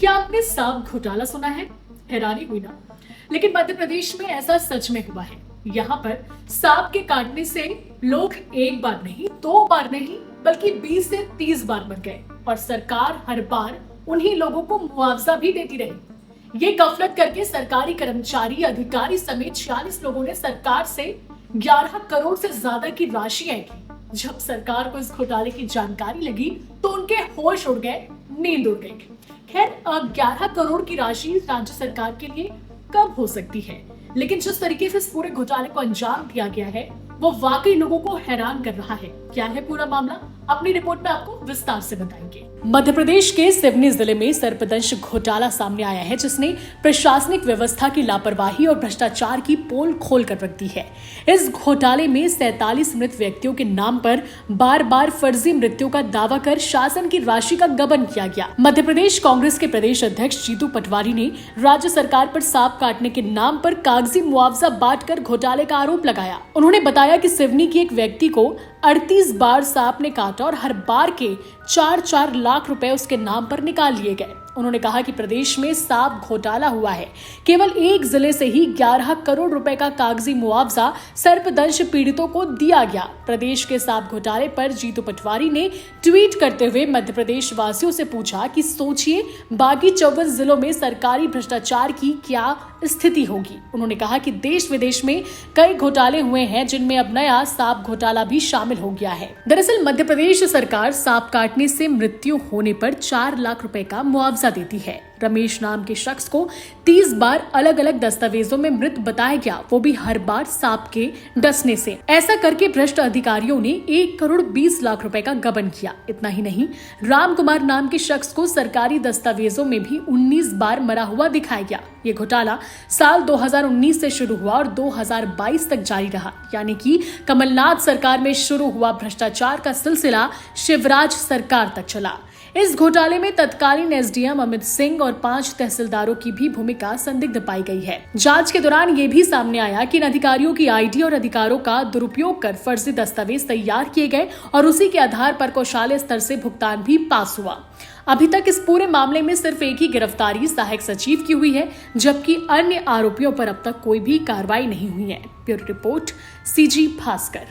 क्या आपने सांप घोटाला सुना है? हैरानी हुई ना। लेकिन मध्य प्रदेश में ऐसा सच में हुआ है। यहाँ पर सांप के काटने से लोग एक बार नहीं, दो बार नहीं, बल्कि 20 से 30 बार मर गए और सरकार हर बार उन्हीं लोगों को मुआवजा भी देती रही। ये गफलत करके सरकारी कर्मचारी, अधिकारी समेत 46 लोगों ने सरकार से 11 करोड़ से ज्यादा की राशि आई थी। जब सरकार को इस घोटाले की जानकारी लगी तो उनके होश उड़ गए, नींद उड़ गई। खैर, 11 करोड़ की राशि राज्य सरकार के लिए कब हो सकती है, लेकिन जिस तरीके से इस पूरे घोटाले को अंजाम दिया गया है वो वाकई लोगों को हैरान कर रहा है। क्या है पूरा मामला, अपनी रिपोर्ट में आपको विस्तार से बताएंगे। मध्य प्रदेश के सिवनी जिले में सर्पदंश घोटाला सामने आया है, जिसने प्रशासनिक व्यवस्था की लापरवाही और भ्रष्टाचार की पोल खोल कर रख दी है। इस घोटाले में 47 मृत व्यक्तियों के नाम पर बार बार फर्जी मृत्यु का दावा कर शासन की राशि का गबन किया गया। मध्य प्रदेश कांग्रेस के प्रदेश अध्यक्ष जीतू पटवारी ने राज्य सरकार पर सांप काटने के नाम पर कागजी मुआवजा बांटकर घोटाले का आरोप लगाया। उन्होंने बताया कि सिवनी की एक व्यक्ति को 38 बार सांप ने काटा और हर बार के 4-4 लाख रुपए उसके नाम पर निकाल लिए गए। उन्होंने कहा कि प्रदेश में सांप घोटाला हुआ है। केवल एक जिले से ही 11 करोड़ रुपए का कागजी मुआवजा सर्पदंश पीड़ितों को दिया गया। प्रदेश के सांप घोटाले पर जीतू पटवारी ने ट्वीट करते हुए मध्य प्रदेश वासियों से पूछा कि सोचिए बाकी 24 जिलों में सरकारी भ्रष्टाचार की क्या स्थिति होगी। उन्होंने कहा कि देश विदेश में कई घोटाले हुए हैं, जिनमें अब नया सांप घोटाला भी शामिल हो गया है। दरअसल मध्य प्रदेश सरकार सांप काटने से मृत्यु होने पर 4 लाख रुपए का मुआवजा देती है। रमेश नाम के शख्स को 30 बार अलग अलग दस्तावेजों में मृत बताया गया, वो भी हर बार सांप के डसने से। ऐसा करके भ्रष्ट अधिकारियों ने 1 करोड़ 20 लाख रुपए का गबन किया। इतना ही नहीं, राम कुमार नाम के शख्स को सरकारी दस्तावेजों में भी 19 बार मरा हुआ दिखाया गया। ये घोटाला साल 2019 से शुरू हुआ और 2022 तक जारी रहा, यानी कि कमलनाथ सरकार में शुरू हुआ भ्रष्टाचार का सिलसिला शिवराज सरकार तक चला। इस घोटाले में तत्कालीन एसडीएम अमित सिंह और 5 तहसीलदारों की भी भूमिका संदिग्ध पाई गई है। जांच के दौरान ये भी सामने आया कि इन अधिकारियों की आईडी और अधिकारों का दुरुपयोग कर फर्जी दस्तावेज तैयार किए गए और उसी के आधार पर कौशल्य स्तर से भुगतान भी पास हुआ। अभी तक इस पूरे मामले में सिर्फ एक ही गिरफ्तारी सहायक सचिव की हुई है, जबकि अन्य आरोपियों पर अब तक कोई भी कार्रवाई नहीं हुई है। Bureau report, CG Bhaskar.